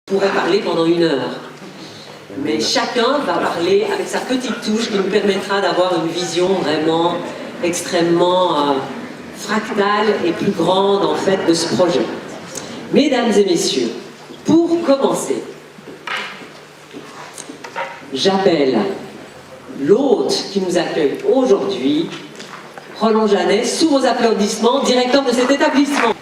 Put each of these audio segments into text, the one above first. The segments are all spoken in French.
pourrait parler pendant 1 heure. Mais chacun va parler avec sa petite touche qui nous permettra d'avoir une vision vraiment extrêmement fractale et plus grande en fait de ce projet. Mesdames et messieurs, pour commencer, j'appelle l'hôte qui nous accueille aujourd'hui, Roland Janet, sous vos applaudissements, directeur de cet établissement.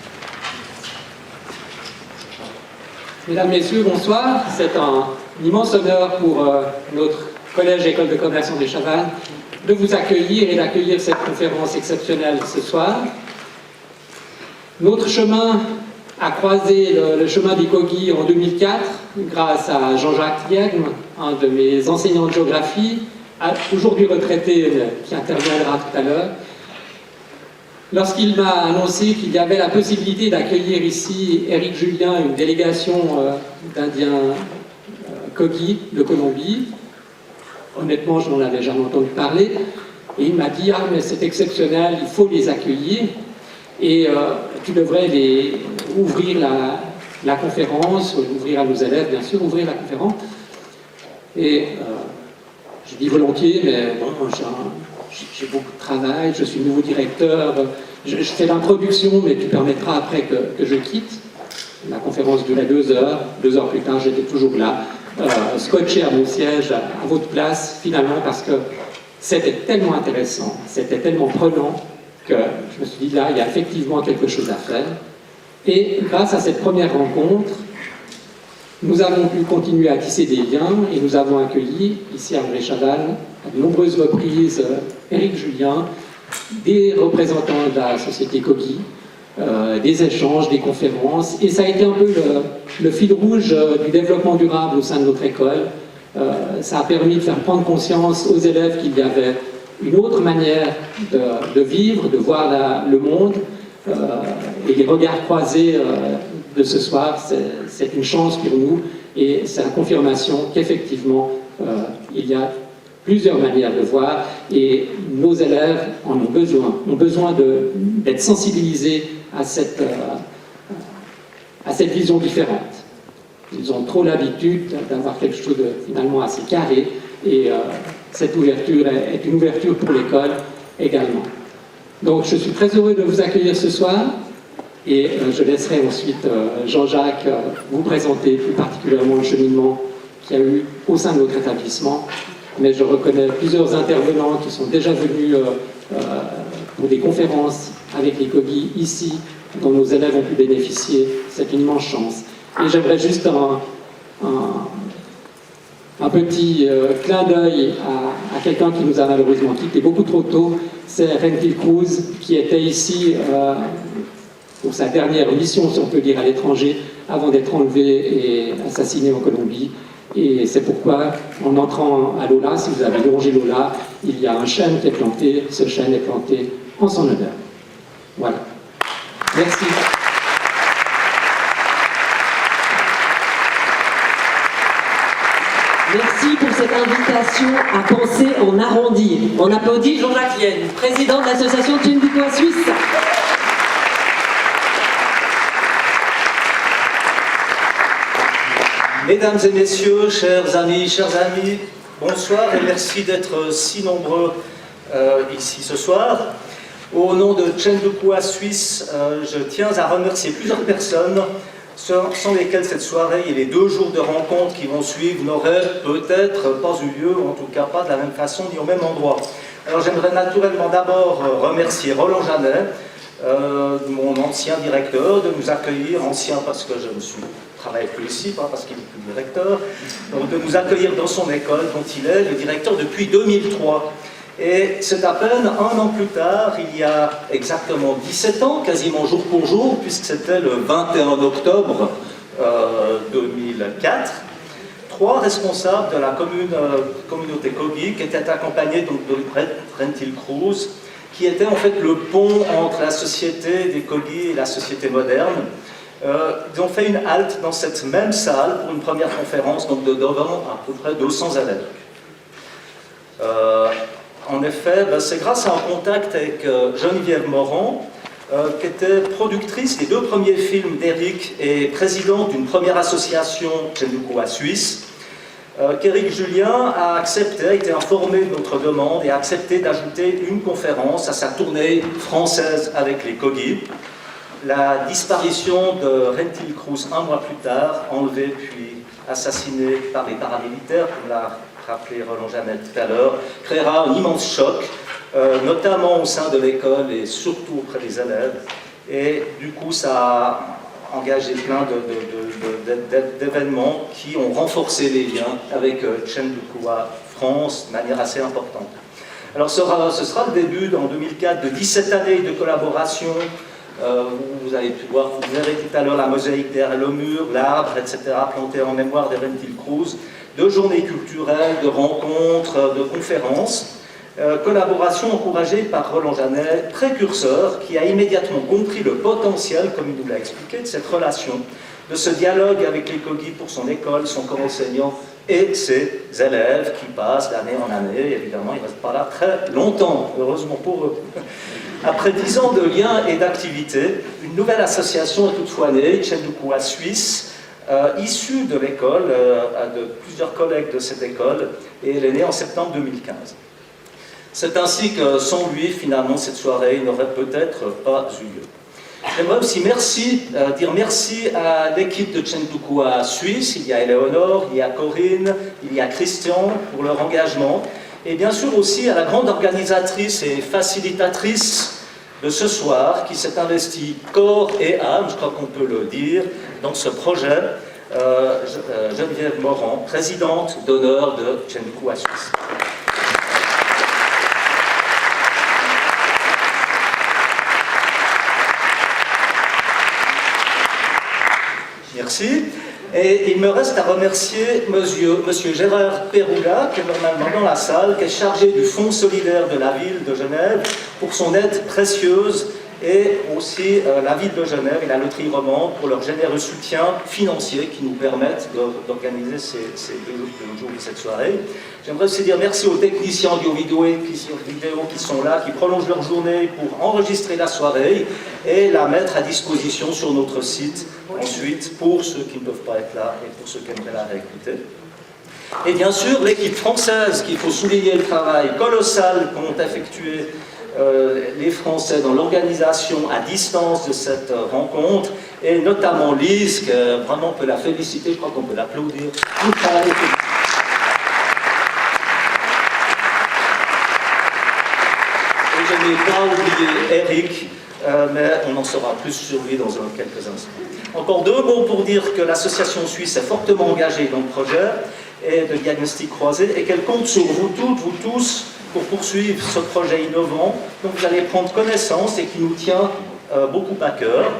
Mesdames, Messieurs, bonsoir. C'est un immense honneur pour notre collège École de commerce André Chavannes de vous accueillir et d'accueillir cette conférence exceptionnelle ce soir. Notre chemin a croisé le chemin des Kogi en 2004 grâce à Jean-Jacques Thiègme, un de mes enseignants de géographie, aujourd'hui retraité, qui interviendra tout à l'heure. Lorsqu'il m'a annoncé qu'il y avait la possibilité d'accueillir ici Éric Julien, une délégation d'Indiens Kogi de Colombie, honnêtement, je n'en avais jamais entendu parler, et il m'a dit « Ah, mais c'est exceptionnel, il faut les accueillir, et tu devrais ouvrir la conférence, ouvrir à nos élèves, bien sûr, ouvrir la conférence. » Et je dis volontiers, mais bon, j'ai beaucoup de travail, je suis nouveau directeur, je fais l'introduction, mais tu permettras après que je quitte. La conférence durait 2 heures, 2 heures plus tard, j'étais toujours là, scotché à mon siège, à votre place, finalement, parce que c'était tellement intéressant, c'était tellement prenant, que je me suis dit, là, il y a effectivement quelque chose à faire. Et grâce à cette première rencontre, nous avons pu continuer à tisser des liens et nous avons accueilli, ici à André Chavannes, à de nombreuses reprises, Éric Julien, des représentants de la société Kogi, des échanges, des conférences, et ça a été un peu le fil rouge du développement durable au sein de notre école. Ça a permis de faire prendre conscience aux élèves qu'il y avait une autre manière de vivre, de voir le monde, et les regards croisés de ce soir, c'est une chance pour nous, et c'est la confirmation qu'effectivement, il y a plusieurs manières de voir, et nos élèves en ont besoin d'être sensibilisés à cette vision différente. Ils ont trop l'habitude d'avoir quelque chose de finalement assez carré, et cette ouverture est une ouverture pour l'école également. Donc je suis très heureux de vous accueillir ce soir, et je laisserai ensuite Jean-Jacques vous présenter plus particulièrement le cheminement qu'il y a eu au sein de notre établissement. Mais je reconnais plusieurs intervenants qui sont déjà venus pour des conférences avec les Kogi ici, dont nos élèves ont pu bénéficier. C'est une immense chance. Et j'aimerais juste un petit clin d'œil à quelqu'un qui nous a malheureusement quitté beaucoup trop tôt. C'est Rentil Cruz, qui était ici pour sa dernière mission, si on peut dire, à l'étranger, avant d'être enlevé et assassiné en Colombie. Et c'est pourquoi, en entrant à Lola, si vous avez longé Lola, il y a un chêne qui est planté. Ce chêne est planté en son honneur. Voilà. Merci. Merci pour cette invitation à penser en arrondi. On applaudit Jean-Jacques Lienne, président de l'association Tchendukoa Suisse. Mesdames et messieurs, chers amis, bonsoir et merci d'être si nombreux ici ce soir. Au nom de Tchendukoa Suisse, je tiens à remercier plusieurs personnes sans lesquelles cette soirée et les 2 jours de rencontres qui vont suivre n'auraient peut-être pas eu lieu, ou en tout cas pas de la même façon ni au même endroit. Alors j'aimerais naturellement d'abord remercier Roland Janet, mon ancien directeur, de nous accueillir, ancien parce que je ne travaille plus ici, pas parce qu'il n'est plus directeur, donc de nous accueillir dans son école dont il est le directeur depuis 2003. Et c'est à peine 1 an plus tard, il y a exactement 17 ans, quasiment jour pour jour, puisque c'était le 21 octobre 2004, 3 responsables de la communauté Kogi, qui étaient accompagnés donc de Rentil Cruz, qui était en fait le pont entre la société des Kogi et la société moderne. Ils ont fait une halte dans cette même salle pour une première conférence, donc devant à peu près 200 élèves. En effet, c'est grâce à un contact avec Geneviève Morand qui était productrice des 2 premiers films d'Éric et présidente d'une première association Chendukoa Suisse, qu'Éric Julien a accepté, a été informé de notre demande et a accepté d'ajouter une conférence à sa tournée française avec les Kogi. La disparition de Rentil Cruz 1 mois plus tard, enlevé puis assassiné par les paramilitaires, comme l'a rappelé Roland Jeannel tout à l'heure, créera un immense choc, notamment au sein de l'école et surtout auprès des élèves. Et du coup, ça a engagé plein d'événements qui ont renforcé les liens avec Chendukoa France de manière assez importante. Alors ce sera le début, en 2004, de 17 années de collaboration. Vous avez pu voir, vous verrez tout à l'heure la mosaïque derrière le mur, l'arbre, etc., planté en mémoire de Rentil Cruz, de journées culturelles, de rencontres, de conférences. Collaboration encouragée par Roland Jeannel, précurseur, qui a immédiatement compris le potentiel, comme il nous l'a expliqué, de cette relation, de ce dialogue avec les Kogi pour son école, son corps enseignant et ses élèves qui passent d'année en année. Évidemment, ils ne restent pas là très longtemps, heureusement pour eux. Après 10 ans de liens et d'activités, une nouvelle association est toutefois née, Chendukoa Suisse, issue de l'école, de plusieurs collègues de cette école, et elle est née en septembre 2015. C'est ainsi que sans lui, finalement, cette soirée n'aurait peut-être pas eu lieu. J'aimerais aussi dire merci à l'équipe de Chendukoa Suisse. Il y a Éléonore, il y a Corinne, il y a Christian pour leur engagement. Et bien sûr aussi à la grande organisatrice et facilitatrice de ce soir qui s'est investie corps et âme, je crois qu'on peut le dire, dans ce projet, Geneviève Morand, présidente d'honneur de Chendukoa Suisse. Merci. Et il me reste à remercier monsieur Gérard Perroula, qui est normalement dans la salle, qui est chargé du Fonds solidaire de la ville de Genève, pour son aide précieuse, et aussi la ville de Genève et la loterie romande pour leur généreux soutien financier qui nous permettent d'organiser ces 2 jours de cette soirée. J'aimerais aussi dire merci aux techniciens audio-vidéo qui sont là, qui prolongent leur journée pour enregistrer la soirée et la mettre à disposition sur notre site ensuite pour ceux qui ne peuvent pas être là et pour ceux qui aimeraient la réécouter. Et bien sûr, l'équipe française, qu'il faut souligner le travail colossal qu'ont effectué les Français dans l'organisation à distance de cette rencontre, et notamment Lise, que vraiment on peut la féliciter, je crois qu'on peut l'applaudir. Tout le travail. Et je n'ai pas oublié Eric, mais on en saura plus sur lui dans quelques instants. Encore 2 mots pour dire que l'association suisse est fortement engagée dans le projet et de diagnostic croisé et qu'elle compte sur vous toutes, vous tous, pour poursuivre ce projet innovant dont vous allez prendre connaissance et qui nous tient beaucoup à cœur.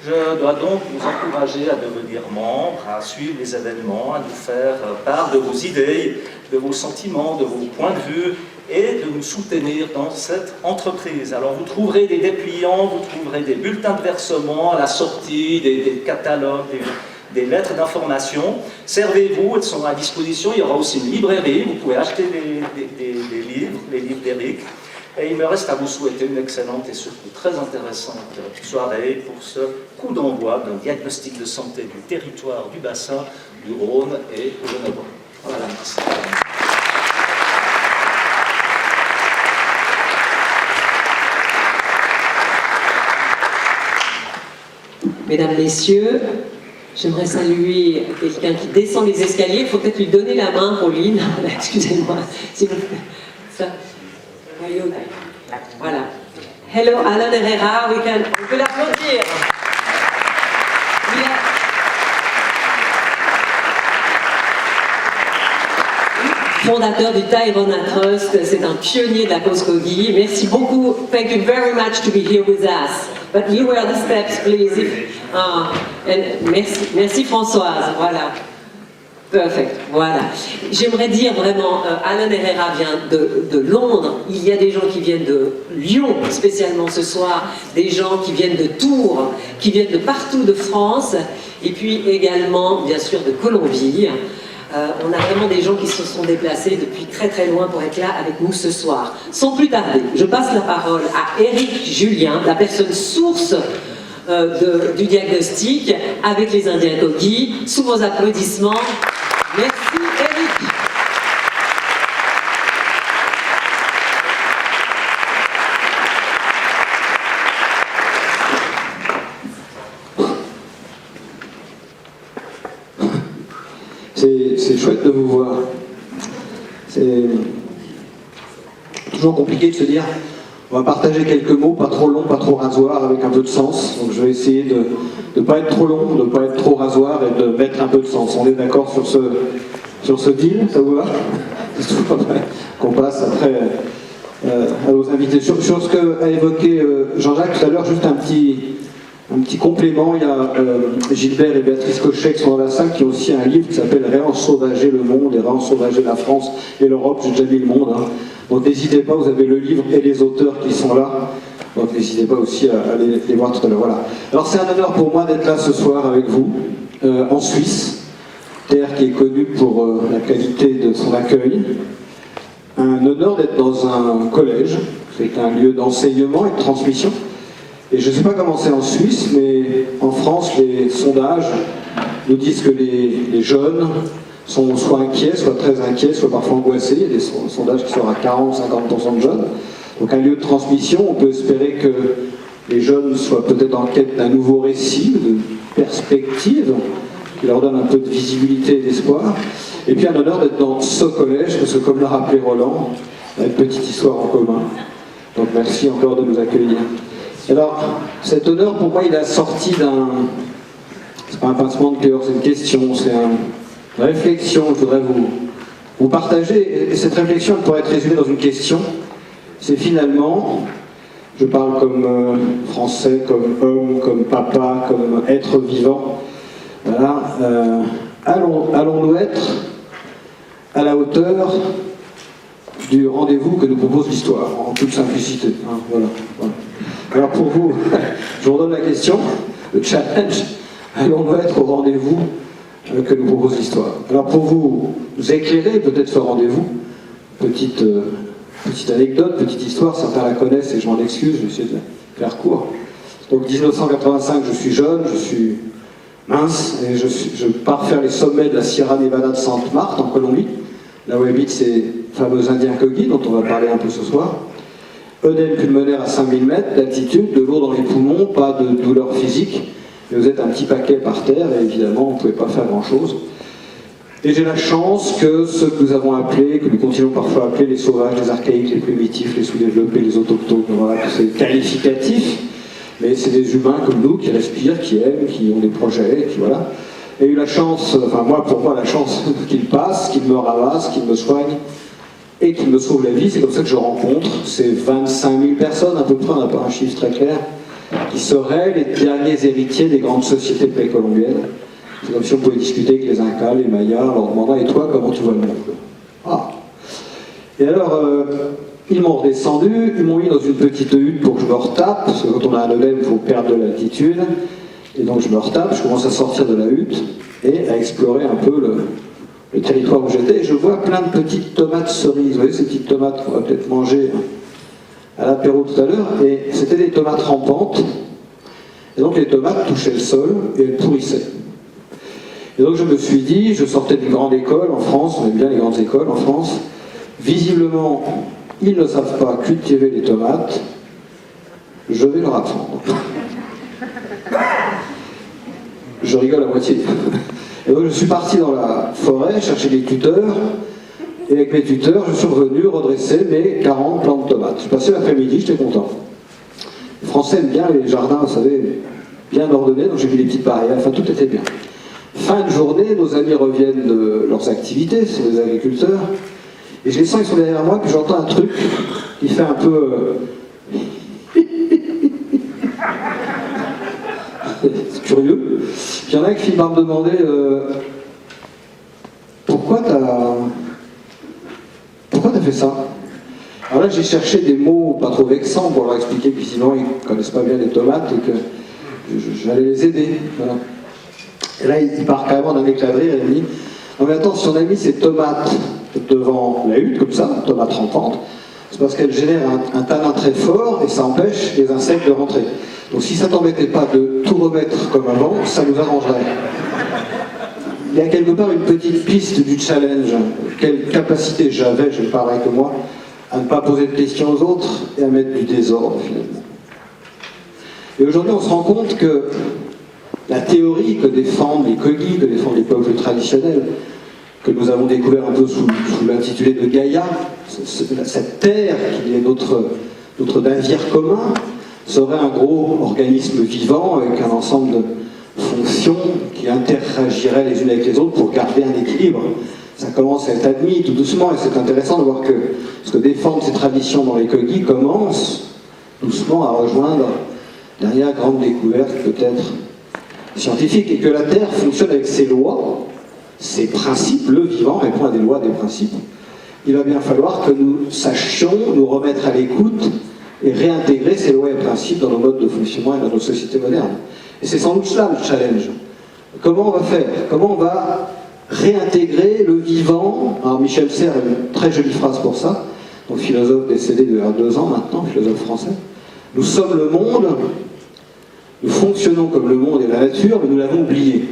Je dois donc vous encourager à devenir membre, à suivre les événements, à nous faire part de vos idées, de vos sentiments, de vos points de vue et de nous soutenir dans cette entreprise. Alors vous trouverez des dépliants, vous trouverez des bulletins de versement à la sortie, des catalogues, des lettres d'information. Servez-vous, elles sont à disposition. Il y aura aussi une librairie, vous pouvez acheter les livres d'Éric. Et il me reste à vous souhaiter une excellente et surtout très intéressante soirée pour ce coup d'envoi d'un diagnostic de santé du territoire du bassin du Rhône et Genevois. Voilà, merci. Mesdames, Messieurs, j'aimerais saluer quelqu'un qui descend les escaliers. Il faut peut-être lui donner la main, Pauline. Excusez-moi. S'il vous plaît. Ça. Voilà. Hello, Alan Herrera. On peut l'applaudir. Fondateur du Tairona Trust, c'est un pionnier de la cause Kogi. Merci beaucoup. Thank you very much to be here with us. But you were the steps, please. Merci Françoise. Voilà. Perfect. Voilà. J'aimerais dire vraiment, Alan Herrera vient de Londres. Il y a des gens qui viennent de Lyon, spécialement ce soir, des gens qui viennent de Tours, qui viennent de partout de France, et puis également, bien sûr, de Colombie. On a vraiment des gens qui se sont déplacés depuis très très loin pour être là avec nous ce soir. Sans plus tarder, je passe la parole à Éric Julien, la personne source du diagnostic avec les Indiens Kogi. Sous vos applaudissements. Merci Éric. C'est chouette de vous voir. C'est toujours compliqué de se dire on va partager quelques mots, pas trop longs, pas trop rasoirs, avec un peu de sens. Donc je vais essayer de ne pas être trop long, de ne pas être trop rasoir et de mettre un peu de sens. On est d'accord sur ce deal, ça vous va? Qu'on passe après à nos invités. Sur ce qu'a évoqué Jean-Jacques tout à l'heure, juste un petit complément. Il y a Gilbert et Béatrice Cochet qui sont dans la salle, qui ont aussi un livre qui s'appelle Réensauvager le monde et réensauvager la France et l'Europe. J'ai déjà mis le monde. Hein. Donc n'hésitez pas, vous avez le livre et les auteurs qui sont là. Donc n'hésitez pas aussi à les voir tout à l'heure. Voilà. Alors c'est un honneur pour moi d'être là ce soir avec vous, en Suisse, terre qui est connue pour la qualité de son accueil. Un honneur d'être dans un collège. C'est un lieu d'enseignement et de transmission. Et je ne sais pas comment c'est en Suisse, mais en France, les sondages nous disent que les jeunes sont soit inquiets, soit très inquiets, soit parfois angoissés. Il y a des sondages qui sont à 40-50% de jeunes. Donc un lieu de transmission, on peut espérer que les jeunes soient peut-être en quête d'un nouveau récit, de perspective, qui leur donne un peu de visibilité et d'espoir. Et puis un honneur d'être dans ce collège, parce que comme l'a rappelé Roland, on a une petite histoire en commun. Donc merci encore de nous accueillir. Alors, cet honneur, pour moi, il a sorti d'un... C'est pas un pincement de cœur, c'est une question, c'est une réflexion que je voudrais vous partager. Et cette réflexion, elle pourrait être résumée dans une question. C'est finalement, je parle comme français, comme homme, comme papa, comme être vivant. Voilà. Allons-nous être à la hauteur du rendez-vous que nous propose l'histoire, en toute simplicité. Hein, voilà. Alors pour vous, je vous redonne la question, le challenge, allons-nous être au rendez-vous que nous propose l'histoire? Alors pour vous éclairer peut-être ce rendez-vous, petite anecdote, petite histoire, certains la connaissent et je m'en excuse, je vais essayer de faire court. Donc 1985, je suis jeune, je suis mince, et je pars faire les sommets de la Sierra Nevada de Sainte Marthe en Colombie, là où habitent ces fameux Indiens Kogi dont on va parler un peu ce soir. œdème pulmonaire à 5000 mètres d'altitude, de l'eau dans les poumons, pas de douleur physique, mais vous êtes un petit paquet par terre et évidemment vous ne pouvez pas faire grand-chose. Et j'ai la chance que ceux que nous avons appelés, que nous continuons parfois à appeler les sauvages, les archaïques, les primitifs, les sous-développés, les autochtones, voilà, c'est qualificatif, mais c'est des humains comme nous qui respirent, qui aiment, qui ont des projets, qui voilà. Et eu la chance, enfin moi, pour moi, la chance qu'ils passent, qu'ils me ramassent, qu'ils me soignent et qu'ils me sauvent la vie. C'est comme ça que je rencontre ces 25 000 personnes, à peu près, on n'a pas un chiffre très clair, qui seraient les derniers héritiers des grandes sociétés précolombiennes. C'est comme si on pouvait discuter avec les Incas, les Mayas, leur demandant « Et toi, comment tu vois le monde ?» Ah. Et alors, ils m'ont redescendu, ils m'ont mis dans une petite hutte pour que je me retape, parce que quand on a un œdème, il faut perdre de l'altitude. Et donc je me retape, je commence à sortir de la hutte et à explorer un peu le territoire où j'étais. Et je vois plein de petites tomates cerises. Vous voyez ces petites tomates qu'on va peut-être manger à l'apéro tout à l'heure. Et c'était des tomates rampantes. Et donc les tomates touchaient le sol et elles pourrissaient. Et donc je me suis dit, je sortais d'une grande école en France, on aime bien les grandes écoles en France. Visiblement, ils ne savent pas cultiver les tomates. Je vais leur apprendre. Je rigole à moitié. Et donc je suis parti dans la forêt chercher des tuteurs, et avec mes tuteurs, je suis revenu redresser mes 40 plants de tomates. Je passais l'après-midi, j'étais content. Les Français aiment bien les jardins, vous savez, bien ordonnés, donc j'ai mis des petites barrières, enfin tout était bien. Fin de journée, nos amis reviennent de leurs activités, c'est des agriculteurs, et je les sens, ils sont derrière moi, puis j'entends un truc qui fait un peu... c'est curieux. Puis il y en a qui finit par me demander pourquoi t'as fait ça? Alors là j'ai cherché des mots pas trop vexants pour leur expliquer que sinon ils ne connaissent pas bien les tomates et que j'allais les aider. Voilà. Et là il part carrément d'un éclat de rire et il me dit Non mais attends, si on a mis ces tomates devant la hutte, comme ça, tomates rampantes, c'est parce qu'elles génèrent un tanin très fort et ça empêche les insectes de rentrer. Donc si ça t'embêtait pas de tout remettre comme avant, ça nous arrangerait. Il y a quelque part une petite piste du challenge. Quelle capacité j'avais, je parlerai que moi, à ne pas poser de questions aux autres et à mettre du désordre finalement. Et aujourd'hui on se rend compte que la théorie que défendent les Kogi, que défendent les peuples traditionnels, que nous avons découvert un peu sous l'intitulé de Gaïa, cette terre qui est notre navire commun, serait un gros organisme vivant avec un ensemble de fonctions qui interagiraient les unes avec les autres pour garder un équilibre. Ça commence à être admis tout doucement et c'est intéressant de voir que ce que défendent ces traditions dans les Kogi commence doucement à rejoindre derrière grande découverte peut-être scientifique et que la Terre fonctionne avec ses lois, ses principes, le vivant répond à des lois, des principes. Il va bien falloir que nous sachions nous remettre à l'écoute et réintégrer ces lois et principes dans nos modes de fonctionnement et dans nos sociétés modernes. Et c'est sans doute cela le challenge. Comment on va faire? Comment on va réintégrer le vivant? Alors Michel Serres a une très jolie phrase pour ça, donc philosophe décédé il y a 2 ans maintenant, philosophe français. Nous sommes le monde, nous fonctionnons comme le monde et la nature, mais nous l'avons oublié.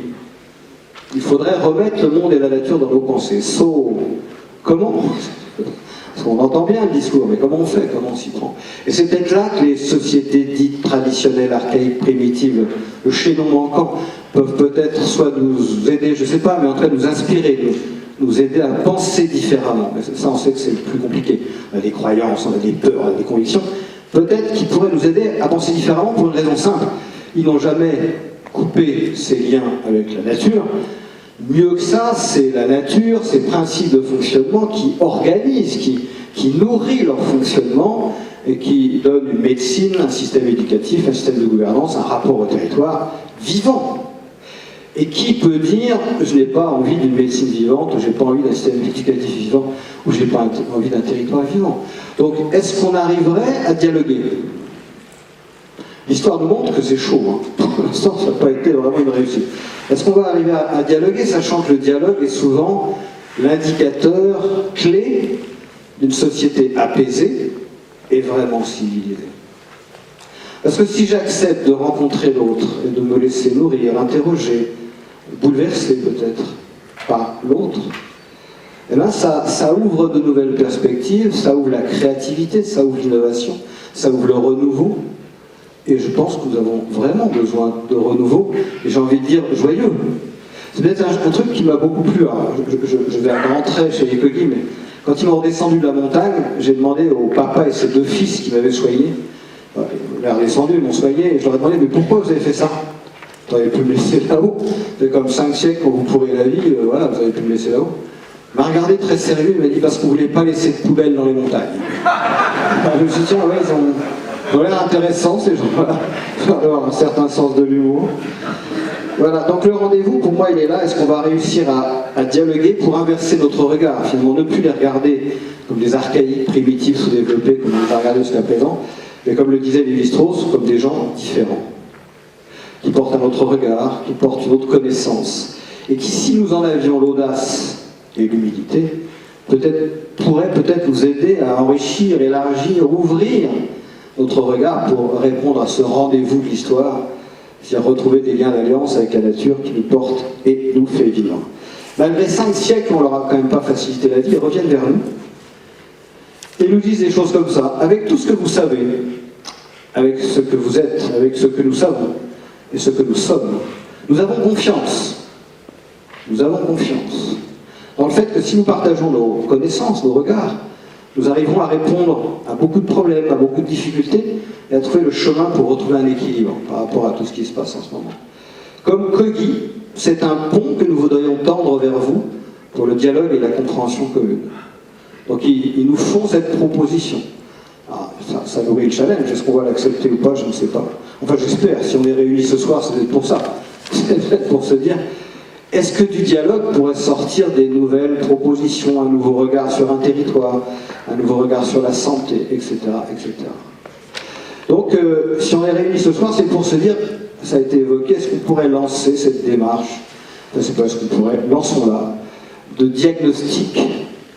Il faudrait remettre le monde et la nature dans nos pensées. Comment? Parce qu'on entend bien le discours, mais comment on fait? Comment on s'y prend? Et c'est peut-être là que les sociétés dites traditionnelles, archaïques, primitives, le chaînon manquant, peuvent peut-être soit nous aider, je ne sais pas, mais en tout cas nous inspirer, nous aider à penser différemment. Mais ça, on sait que c'est le plus compliqué. On a des croyances, on a des peurs, on a des convictions. Peut-être qu'ils pourraient nous aider à penser différemment pour une raison simple. Ils n'ont jamais coupé ces liens avec la nature. Mieux que ça, c'est la nature, ses principes de fonctionnement qui organisent, qui nourrit leur fonctionnement et qui donne une médecine, un système éducatif, un système de gouvernance, un rapport au territoire vivant. Et qui peut dire « je n'ai pas envie d'une médecine vivante, je n'ai pas envie d'un système éducatif vivant, ou je n'ai pas envie d'un territoire vivant ». Donc, est-ce qu'on arriverait à dialoguer? L'histoire nous montre que c'est chaud. Pour l'instant, ça n'a pas été vraiment une réussite. Est-ce qu'on va arriver à dialoguer, sachant que le dialogue est souvent l'indicateur clé d'une société apaisée et vraiment civilisée? Parce que si j'accepte de rencontrer l'autre et de me laisser nourrir, interroger, bouleverser peut-être par l'autre, eh bien ça ouvre de nouvelles perspectives, ça ouvre la créativité, ça ouvre l'innovation, ça ouvre le renouveau. Et je pense que nous avons vraiment besoin de renouveau, et j'ai envie de dire joyeux. C'est peut-être un truc qui m'a beaucoup plu. Alors, je vais rentrer chez les Kogi, mais quand ils m'ont redescendu de la montagne, j'ai demandé au papa et ses 2 fils qui m'avaient soigné. Ils m'ont redescendu, ils m'ont soigné, et je leur ai demandé, mais pourquoi vous avez fait ça? Vous auriez pu me laisser là-haut. C'est comme 5 siècles quand vous pourrez la vie, voilà, vous avez pu me laisser là-haut. Il m'a regardé très sérieux, il m'a dit, parce qu'on ne voulait pas laisser de poubelle dans les montagnes. Alors, je me suis dit, tiens, ouais, ils ont l'air intéressants, ces gens-là. Ils doivent avoir un certain sens de l'humour. Voilà, donc le rendez-vous, pour moi, il est là. Est-ce qu'on va réussir à dialoguer pour inverser notre regard? Finalement, ne plus les regarder comme des archaïques, primitifs, sous-développés, comme on les a regardés jusqu'à présent, mais comme le disait Lévi-Strauss, comme des gens différents, qui portent un autre regard, qui portent une autre connaissance, et qui, si nous en avions l'audace et l'humilité, pourrait peut-être nous aider à enrichir, élargir, ouvrir notre regard pour répondre à ce rendez-vous de l'histoire, c'est-à-dire retrouver des liens d'alliance avec la nature qui nous porte et nous fait vivre. Malgré 5 siècles, on leur a quand même pas facilité la vie, ils reviennent vers nous et nous disent des choses comme ça. Avec tout ce que vous savez, avec ce que vous êtes, avec ce que nous savons et ce que nous sommes, nous avons confiance. Nous avons confiance dans le fait que si nous partageons nos connaissances, nos regards, nous arriverons à répondre à beaucoup de problèmes, à beaucoup de difficultés, et à trouver le chemin pour retrouver un équilibre par rapport à tout ce qui se passe en ce moment. Comme Kogi, c'est un pont que nous voudrions tendre vers vous pour le dialogue et la compréhension commune. Donc ils nous font cette proposition. Ah, ça nourrit le challenge. Est-ce qu'on va l'accepter ou pas? Je ne sais pas. Enfin, j'espère. Si on est réunis ce soir, c'est peut-être pour ça. C'est peut-être pour se dire, est-ce que du dialogue pourrait sortir des nouvelles propositions, un nouveau regard sur un territoire, un nouveau regard sur la santé, etc., etc. Donc, si on est réunis ce soir, c'est pour se dire, ça a été évoqué, est-ce qu'on pourrait lancer cette démarche? Je ne sais pas, est-ce qu'on pourrait, lançons-la, de diagnostic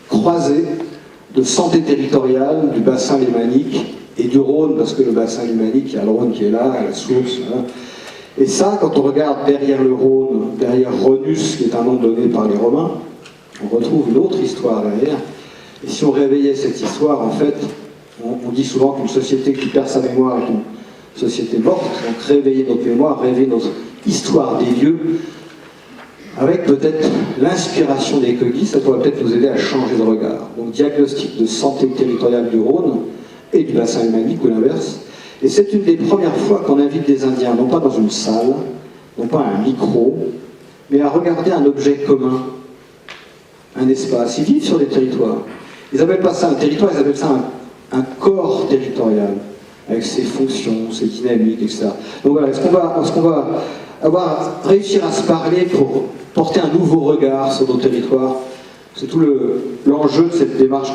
croisé de santé territoriale du bassin lémanique et du Rhône, parce que le bassin lémanique, il y a le Rhône qui est là, la source. Voilà. Et ça, quand on regarde derrière le Rhône, derrière Rhônus, qui est un nom donné par les Romains, on retrouve une autre histoire derrière. Et si on réveillait cette histoire, en fait, on dit souvent qu'une société qui perd sa mémoire est une société morte. Donc réveiller notre mémoire, réveiller notre histoire des lieux, avec peut-être l'inspiration des Kogi, ça pourrait peut-être nous aider à changer de regard. Donc diagnostic de santé territoriale du Rhône et du bassin lémanique ou l'inverse. Et c'est une des premières fois qu'on invite des Indiens, non pas dans une salle, non pas à un micro, mais à regarder un objet commun, un espace. Ils vivent sur des territoires. Ils n'appellent pas ça un territoire, ils appellent ça un corps territorial, avec ses fonctions, ses dynamiques, etc. Donc voilà, est-ce qu'on va réussir à se parler pour porter un nouveau regard sur nos territoires? C'est tout l'enjeu de cette démarche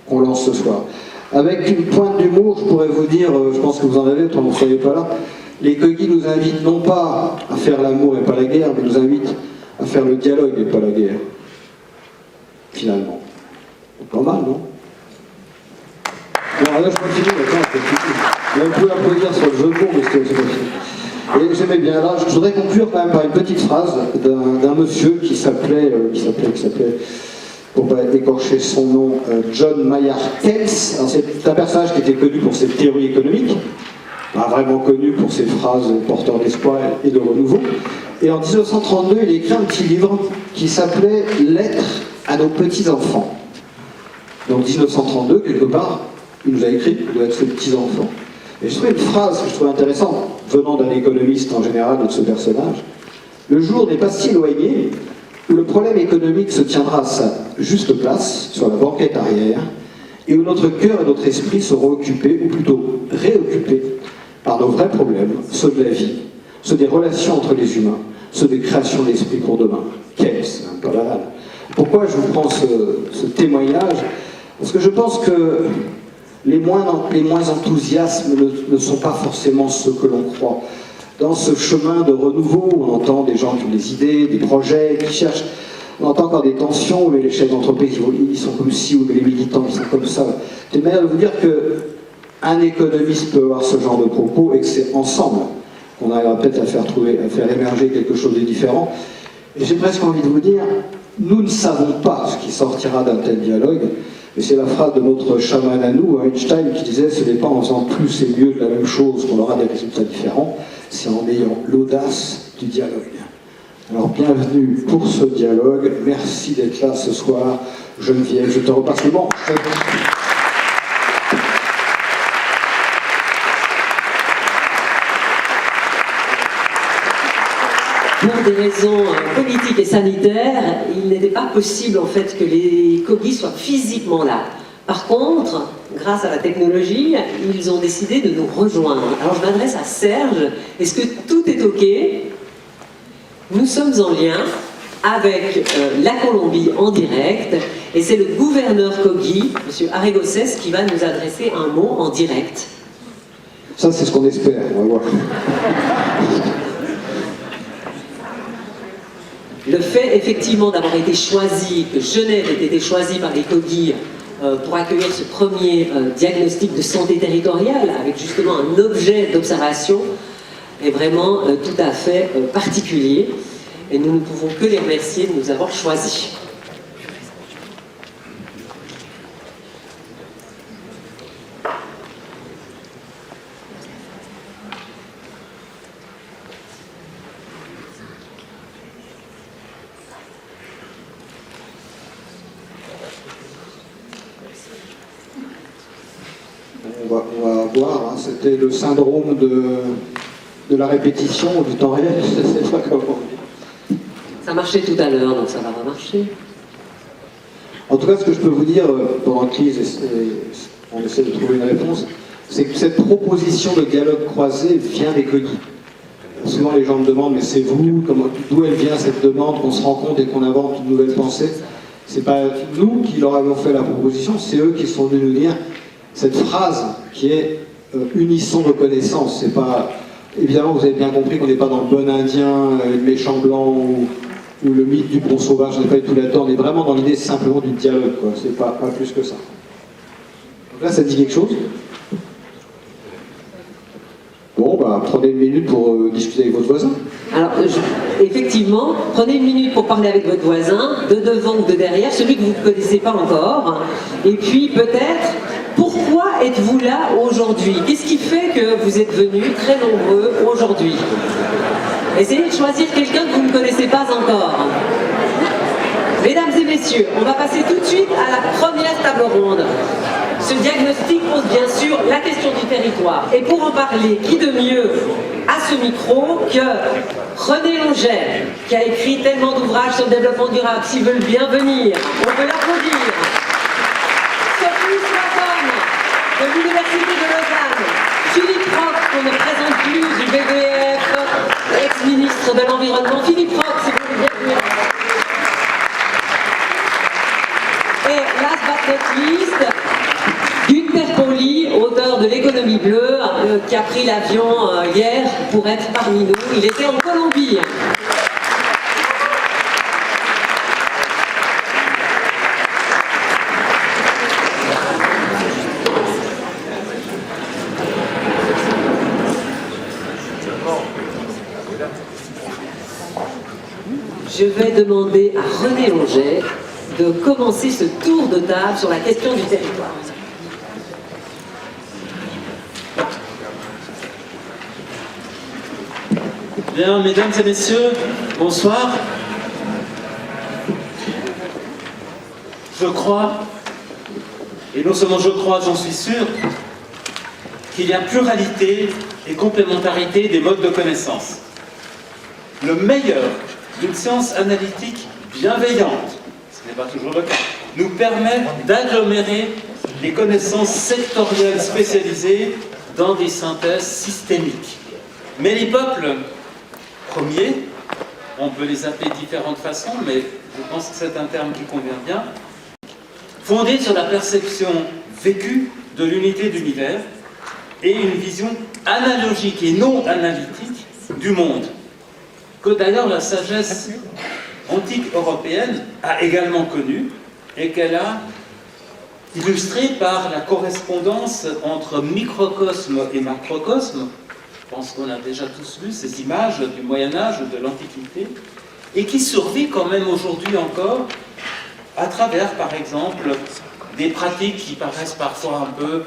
qu'on lance ce soir. Avec une pointe d'humour, je pourrais vous dire, je pense que vous en avez, tant que vous ne soyez pas là, les Kogi nous invitent non pas à faire l'amour et pas la guerre, mais nous invitent à faire le dialogue et pas la guerre. Finalement. Pas mal, non? Bon, là, je continue, maintenant, c'est fini. Vous pouvez applaudir sur le jeu de mots, mais c'est pas fini. Et j'aimais bien, là, je voudrais conclure quand même par une petite phrase d'un monsieur qui s'appelait, pour ne pas écorcher son nom, John Maynard Keynes. C'est un personnage qui était connu pour ses théories économiques, pas vraiment connu pour ses phrases porteurs d'espoir et de renouveau. Et en 1932, il a écrit un petit livre qui s'appelait « Lettres à nos petits-enfants ». Donc 1932, quelque part, il nous a écrit, il doit être ses petits-enfants. Et je trouvais une phrase que je trouvais intéressante, venant d'un économiste en général et de ce personnage. Le jour n'est pas si éloigné où le problème économique se tiendra à sa juste place, sur la banquette arrière, et où notre cœur et notre esprit seront occupés, ou plutôt réoccupés, par nos vrais problèmes, ceux de la vie, ceux des relations entre les humains, ceux des créations d'esprit pour demain. Keynes, pas banal. Pourquoi je vous prends ce témoignage? Parce que je pense que les moins enthousiastes ne sont pas forcément ceux que l'on croit. Dans ce chemin de renouveau, on entend des gens qui ont des idées, des projets, qui cherchent. On entend encore des tensions, mais les chefs d'entreprise, ils sont comme ci, ou les militants, ils sont comme ça. C'est une manière de vous dire qu'un économiste peut avoir ce genre de propos et que c'est ensemble qu'on arrivera peut-être à faire émerger quelque chose de différent. Et j'ai presque envie de vous dire, nous ne savons pas ce qui sortira d'un tel dialogue. Et c'est la phrase de notre chaman à nous, Einstein, qui disait « Ce n'est pas en faisant plus et mieux de la même chose qu'on aura des résultats différents, c'est en ayant l'audace du dialogue. » Alors bienvenue pour ce dialogue, merci d'être là ce soir. Geneviève, je te repasse le banc. Pour des raisons politiques et sanitaires, il n'était pas possible en fait que les Kogi soient physiquement là. Par contre, grâce à la technologie, ils ont décidé de nous rejoindre. Alors je m'adresse à Serge. Est-ce que tout est OK? Nous sommes en lien avec la Colombie en direct et c'est le gouverneur Kogi, M. Arregoses, qui va nous adresser un mot en direct. Ça, c'est ce qu'on espère, on va voir. Le fait effectivement d'avoir été choisi, que Genève ait été choisie par les Kogi pour accueillir ce premier diagnostic de santé territoriale avec justement un objet d'observation est vraiment tout à fait particulier et nous ne pouvons que les remercier de nous avoir choisis. On va voir, hein, c'était le syndrome de la répétition ou du temps réel, je ne sais pas comment. Ça marchait tout à l'heure, donc ça va remarcher. En tout cas, ce que je peux vous dire, pendant la crise, on essaie de trouver une réponse, c'est que cette proposition de dialogue croisé vient des Kogi. Souvent les gens me demandent, mais c'est vous, d'où elle vient cette demande, qu'on se rend compte et qu'on invente une nouvelle pensée? C'est pas nous qui leur avons fait la proposition, c'est eux qui sont venus nous dire cette phrase qui est unisson de connaissance. C'est pas, évidemment, vous avez bien compris qu'on n'est pas dans le bon indien, le méchant blanc, ou ou le mythe du pont sauvage, on n'est pas du tout là-dedans, on est vraiment dans l'idée simplement du dialogue, quoi. C'est pas plus que ça. Donc là, ça dit quelque chose? Bon, bah, prenez une minute pour discuter avec votre voisin. Alors, effectivement, prenez une minute pour parler avec votre voisin, de devant ou de derrière, celui que vous ne connaissez pas encore. Et puis, peut-être, pourquoi êtes-vous là aujourd'hui? Qu'est-ce qui fait que vous êtes venus très nombreux aujourd'hui? Essayez de choisir quelqu'un que vous ne connaissez pas encore. Mesdames et messieurs, on va passer tout de suite à la première table ronde. Ce diagnostic pose bien sûr la question du territoire. Et pour en parler, qui de mieux à ce micro que René Longet, qui a écrit tellement d'ouvrages sur le développement durable, s'il veut le bien venir, on peut l'applaudir. Sophie Swanson, de l'Université de Lausanne. Philippe Roch, qu'on ne présente plus, du WWF, ex-ministre de l'Environnement. Philippe Roch, si vous voulez bien venir. Et last but not least, Günther Pauli, auteur de L'économie bleue, qui a pris l'avion hier pour être parmi nous. Il était en Colombie. Je vais demander à René Longet de commencer ce tour de table sur la question du territoire. Bien, mesdames et messieurs, bonsoir. Je crois, et non seulement je crois, j'en suis sûr, qu'il y a pluralité et complémentarité des modes de connaissance. Le meilleur d'une science analytique bienveillante, ce n'est pas toujours le cas, nous permet d'agglomérer les connaissances sectorielles spécialisées dans des synthèses systémiques. Mais les peuples premiers, on peut les appeler de différentes façons, mais je pense que c'est un terme qui convient bien, fondés sur la perception vécue de l'unité d'univers et une vision analogique et non analytique du monde, que d'ailleurs la sagesse antique européenne a également connue et qu'elle a illustrée par la correspondance entre microcosme et macrocosme. Je pense qu'on a déjà tous vu ces images du Moyen-Âge ou de l'Antiquité, et qui survit quand même aujourd'hui encore à travers, par exemple, des pratiques qui paraissent parfois un peu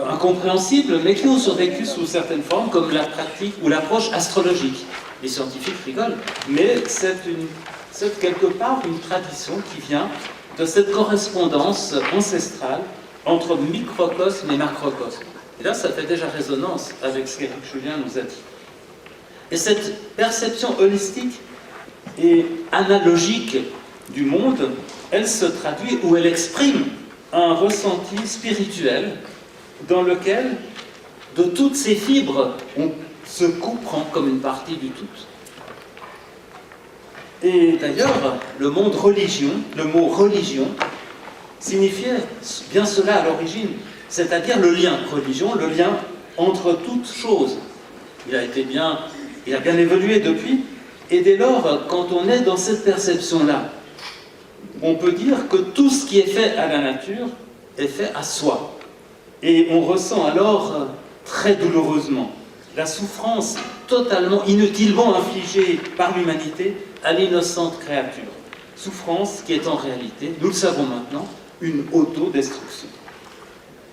incompréhensibles, mais qui ont survécu sous certaines formes, comme la pratique ou l'approche astrologique. Les scientifiques rigolent, mais c'est quelque part une tradition qui vient de cette correspondance ancestrale entre microcosme et macrocosme. Et là, ça fait déjà résonance avec ce qu'Éric Julien nous a dit. Et cette perception holistique et analogique du monde, elle se traduit ou elle exprime un ressenti spirituel dans lequel, de toutes ces fibres, on se comprend comme une partie du tout. Et d'ailleurs, le mot religion, signifiait bien cela à l'origine, c'est-à-dire le lien, religion, le lien entre toutes choses. Il a bien évolué depuis, et dès lors, quand on est dans cette perception-là, on peut dire que tout ce qui est fait à la nature est fait à soi. Et on ressent alors très douloureusement la souffrance totalement, inutilement infligée par l'humanité à l'innocente créature. Souffrance qui est en réalité, nous le savons maintenant, une autodestruction.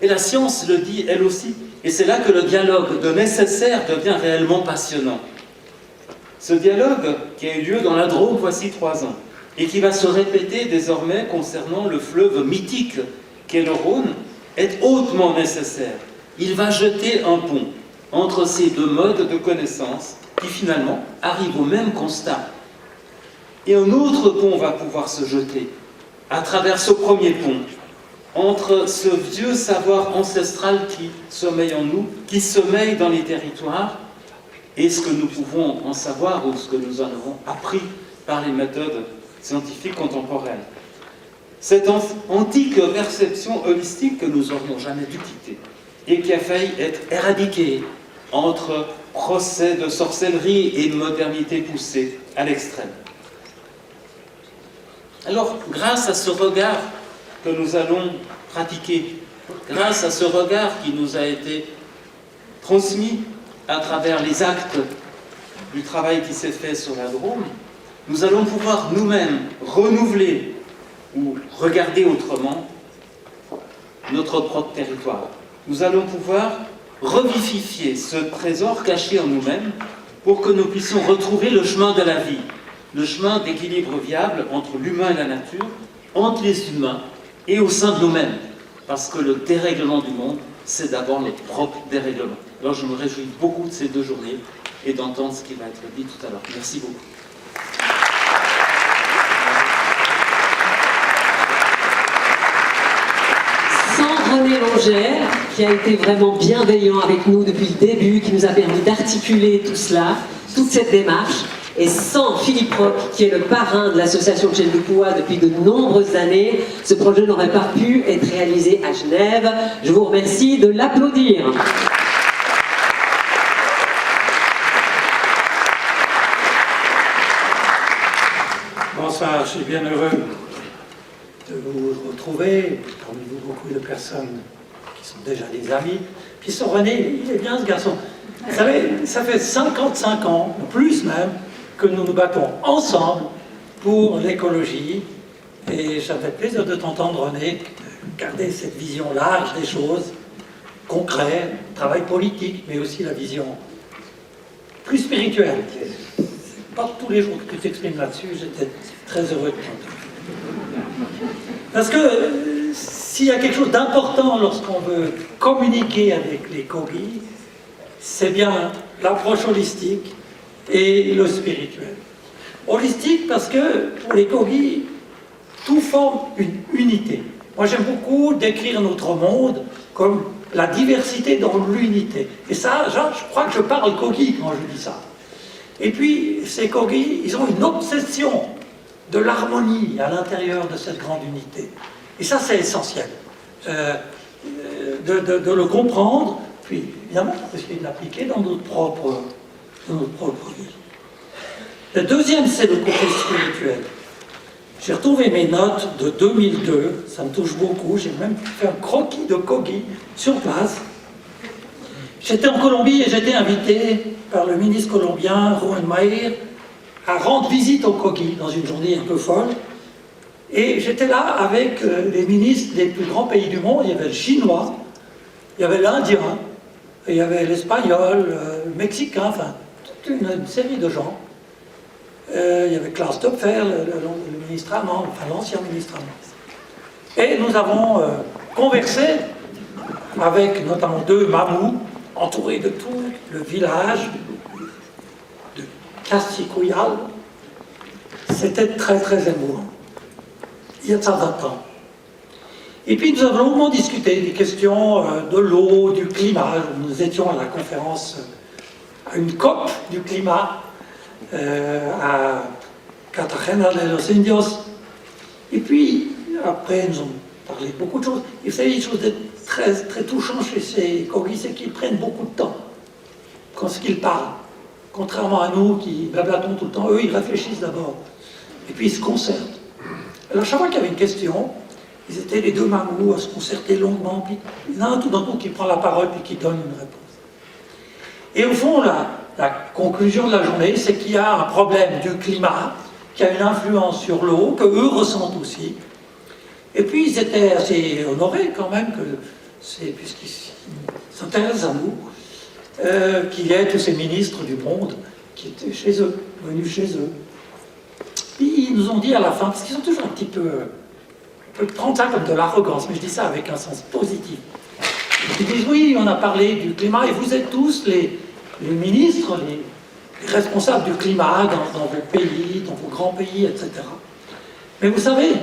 Et la science le dit elle aussi, et c'est là que le dialogue de nécessaire devient réellement passionnant. Ce dialogue qui a eu lieu dans la Drôme voici 3 ans, et qui va se répéter désormais concernant le fleuve mythique qu'est le Rhône, est hautement nécessaire. Il va jeter un pont entre ces deux modes de connaissance qui finalement arrivent au même constat. Et un autre pont va pouvoir se jeter à travers ce premier pont, entre ce vieux savoir ancestral qui sommeille en nous, qui sommeille dans les territoires, et ce que nous pouvons en savoir ou ce que nous en avons appris par les méthodes scientifiques contemporaines. Cette antique perception holistique que nous n'aurions jamais dû quitter et qui a failli être éradiquée entre procès de sorcellerie et modernité poussée à l'extrême. Alors, grâce à ce regard que nous allons pratiquer, grâce à ce regard qui nous a été transmis à travers les actes du travail qui s'est fait sur la Drôme, nous allons pouvoir nous-mêmes renouveler ou regarder autrement notre propre territoire. Nous allons pouvoir revivifier ce trésor caché en nous-mêmes pour que nous puissions retrouver le chemin de la vie, le chemin d'équilibre viable entre l'humain et la nature, entre les humains et au sein de nous-mêmes. Parce que le dérèglement du monde, c'est d'abord notre propre dérèglement. Alors je me réjouis beaucoup de ces 2 journées et d'entendre ce qui va être dit tout à l'heure. Merci beaucoup. Sans René Longère, qui a été vraiment bienveillant avec nous depuis le début, qui nous a permis d'articuler tout cela, toute cette démarche, et sans Philippe Roch, qui est le parrain de l'association de Tchendoukoua depuis de nombreuses années, ce projet n'aurait pas pu être réalisé à Genève. Je vous remercie de l'applaudir. Bonsoir, je suis bien heureux de vous retrouver, parmi vous beaucoup de personnes qui sont déjà des amis. Puis son René, il est bien ce garçon. Vous savez, ça fait 55 ans, ou plus même, que nous nous battons ensemble pour l'écologie. Et j'avais le plaisir de t'entendre, René, garder cette vision large des choses, concret, travail politique, mais aussi la vision plus spirituelle. C'est pas tous les jours que tu t'exprimes là-dessus, j'étais très heureux de t'entendre. Parce que s'il y a quelque chose d'important lorsqu'on veut communiquer avec les Kogis, c'est bien l'approche holistique et le spirituel. Holistique parce que pour les Kogis, tout forme une unité. Moi j'aime beaucoup décrire notre monde comme la diversité dans l'unité. Et ça, je crois que je parle Kogi quand je dis ça. Et puis, ces Kogis, ils ont une obsession de l'harmonie à l'intérieur de cette grande unité. Et ça, c'est essentiel. De le comprendre, puis évidemment, essayer de l'appliquer dans notre propre vie. Le deuxième, c'est le côté spirituel. J'ai retrouvé mes notes de 2002, ça me touche beaucoup, j'ai même fait un croquis de Kogi sur place. J'étais en Colombie et j'étais invité par le ministre colombien, Juan Maher, à rendre visite aux Kogis dans une journée un peu folle. Et j'étais là avec les ministres des plus grands pays du monde. Il y avait le chinois, il y avait l'indien, il y avait l'espagnol, le mexicain, enfin, toute une série de gens. Il y avait Klaus Töpfer, le ministre allemand, enfin l'ancien ministre allemand. Et nous avons conversé avec notamment 2 mamous, entourés de tout le village de Cassicoyal. C'était très très émouvant. Il y a de ça 20 ans. Et puis nous avons longuement discuté des questions de l'eau, du climat. Nous étions à la conférence, à une COP du climat, à Cartagena de los Indios. Et puis, après, nous avons parlé de beaucoup de choses. Et vous savez, une chose très, très touchante chez ces Kogis, c'est qu'ils prennent beaucoup de temps quand ils parlent. Contrairement à nous qui blablatons tout le temps, eux, ils réfléchissent d'abord. Et puis, ils se concertent. Alors, chaque fois qu'il y avait une question, ils étaient les 2 mamous à se concerter longuement. Puis, il y en a un tout d'un coup qui prend la parole et qui donne une réponse. Et au fond, la conclusion de la journée, c'est qu'il y a un problème du climat, qui a une influence sur l'eau, que eux ressentent aussi. Et puis ils étaient assez honorés quand même, puisqu'ils s'intéressent à nous, qu'il y ait tous ces ministres du monde qui étaient chez eux, venus chez eux. Puis ils nous ont dit à la fin, parce qu'ils sont toujours un petit peu... On peut prendre ça comme de l'arrogance, mais je dis ça avec un sens positif. Ils disent, oui, on a parlé du climat, et vous êtes tous les ministres, les responsables du climat dans vos pays, dans vos grands pays, etc. Mais vous savez,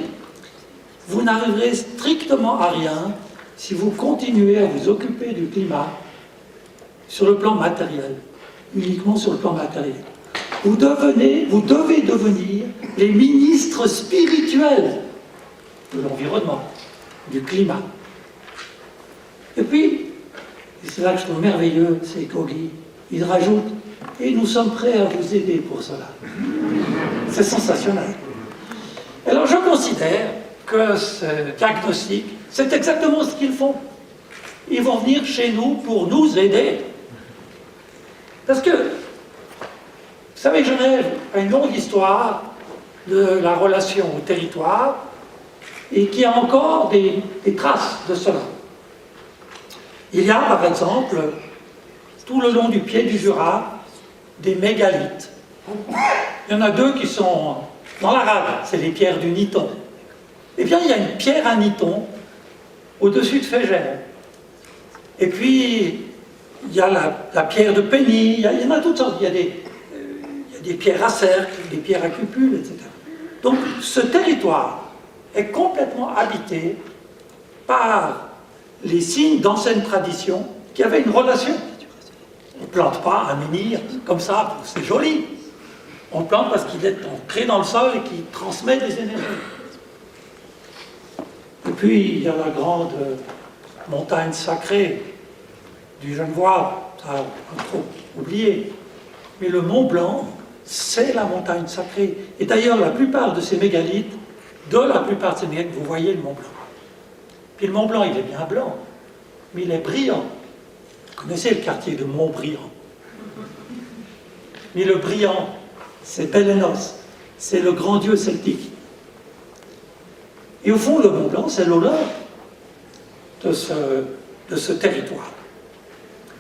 vous n'arriverez strictement à rien si vous continuez à vous occuper du climat sur le plan matériel, uniquement sur le plan matériel. Vous devez devenir les ministres spirituels de l'environnement, du climat. Et puis, c'est là que je trouve merveilleux, ces Kogis, ils rajoutent, et nous sommes prêts à vous aider pour cela. C'est sensationnel. Alors je considère que ce diagnostic, c'est exactement ce qu'ils font. Ils vont venir chez nous pour nous aider. Parce que, vous savez, Genève a une longue histoire de la relation au territoire et qui a encore des traces de cela. Il y a, par exemple, tout le long du pied du Jura, des mégalithes. Il y en a deux qui sont dans la rade, c'est les pierres du Niton. Eh bien, il y a une pierre à Niton au-dessus de Fégère. Et puis, il y a la pierre de Pény, il y en a toutes sortes. Il y a des pierres à cercle, des pierres à cupules, etc. Donc, ce territoire est complètement habité par les signes d'anciennes traditions qui avaient une relation. On ne plante pas un menhir comme ça, c'est joli. On le plante parce qu'il est ancré dans le sol et qu'il transmet des énergies. Et puis, il y a la grande montagne sacrée du Genevois, ça on a trop oublié. Mais le Mont Blanc, c'est la montagne sacrée. Et d'ailleurs, la plupart de ces mégalithes, vous voyez le Mont Blanc. Puis le Mont Blanc, il est bien blanc, mais il est brillant. Vous connaissez le quartier de Montbriand. Mais le brillant, c'est Pélénos, c'est le grand dieu celtique. Et au fond, le Mont Blanc, c'est l'honneur de ce territoire.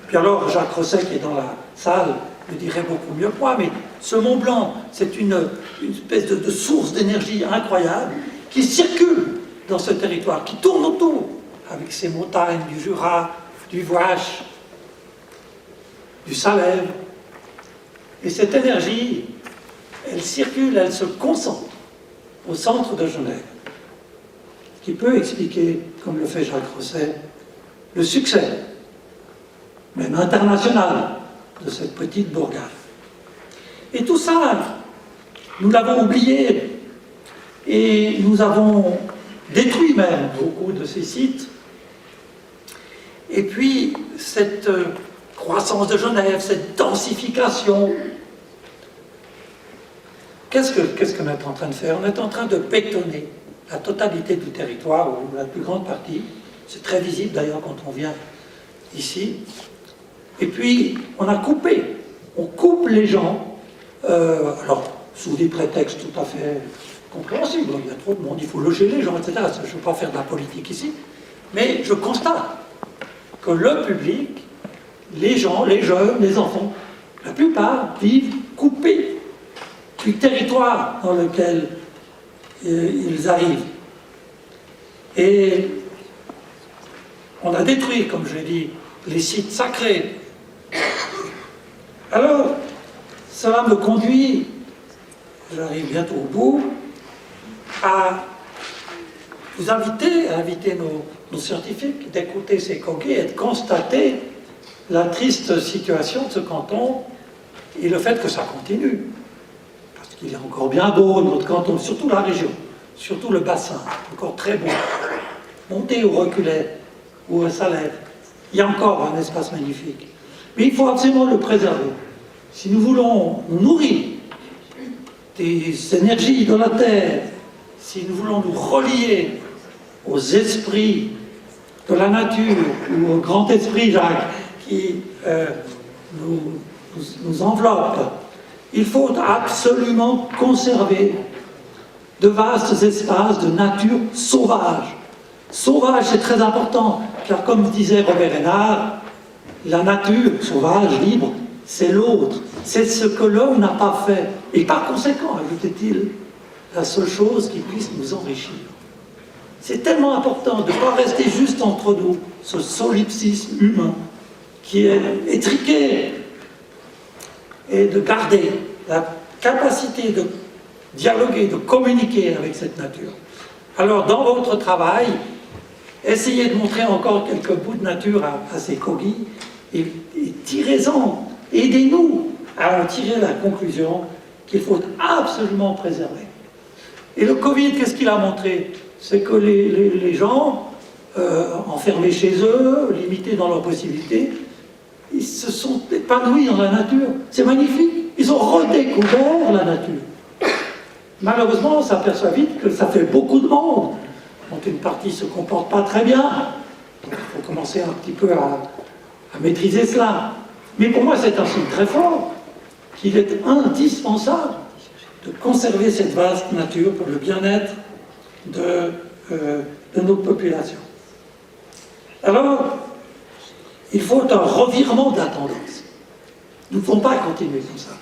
Puis alors, Jacques Rosset, qui est dans la salle, le dirait beaucoup mieux que moi, mais ce Mont Blanc, c'est une espèce de source d'énergie incroyable qui circule dans ce territoire, qui tourne autour, avec ces montagnes du Jura, du Voiche, du Salève. Et cette énergie, elle circule, elle se concentre au centre de Genève. Ce qui peut expliquer, comme le fait Jacques Rosset, le succès, même international, de cette petite bourgade. Et tout ça, nous l'avons oublié, et nous avons détruit même beaucoup de ces sites. Et puis, cette croissance de Genève, cette densification, qu'est-ce qu'on est en train de faire? On est en train de bétonner la totalité du territoire, ou la plus grande partie. C'est très visible d'ailleurs quand on vient ici. Et puis, on coupe les gens, alors sous des prétextes tout à fait compréhensibles. Il y a trop de monde, il faut loger les gens, etc. Je ne veux pas faire de la politique ici, mais je constate que le public, les gens, les jeunes, les enfants, la plupart vivent coupés du territoire dans lequel ils arrivent. Et on a détruit, comme je l'ai dit, les sites sacrés. Alors, cela me conduit, j'arrive bientôt au bout, à vous inviter, à inviter nos scientifiques d'écouter ces coquilles et de constater la triste situation de ce canton et le fait que ça continue. Parce qu'il est encore bien beau, notre canton, surtout la région, surtout le bassin, encore très beau. Monter ou reculer, ou à Salève, il y a encore un espace magnifique. Mais il faut absolument le préserver. Si nous voulons nourrir des énergies de la terre, si nous voulons nous relier aux esprits de la nature, ou au grand esprit, Jacques, qui nous enveloppe, il faut absolument conserver de vastes espaces de nature sauvage. Sauvage, c'est très important, car comme disait Robert Hénard, la nature sauvage, libre, c'est l'autre. C'est ce que l'homme n'a pas fait. Et par conséquent, ajoutait-il, la seule chose qui puisse nous enrichir. C'est tellement important de ne pas rester juste entre nous, ce solipsisme humain qui est étriqué, et de garder la capacité de dialoguer, de communiquer avec cette nature. Alors, dans votre travail, essayez de montrer encore quelques bouts de nature à ces coquilles et tirez-en, aidez-nous à en tirer la conclusion qu'il faut absolument préserver. Et le Covid, qu'est-ce qu'il a montré? C'est que les gens, enfermés chez eux, limités dans leurs possibilités, ils se sont épanouis dans la nature. C'est magnifique. Ils ont redécouvert la nature. malheureusement, on s'aperçoit vite que ça fait beaucoup de monde, dont une partie ne se comporte pas très bien. Donc, il faut commencer un petit peu à maîtriser cela. Mais pour moi, c'est un signe très fort qu'il est indispensable de conserver cette vaste nature pour le bien-être de notre population. Alors, il faut un revirement de la tendance. Nous ne pouvons pas continuer comme ça.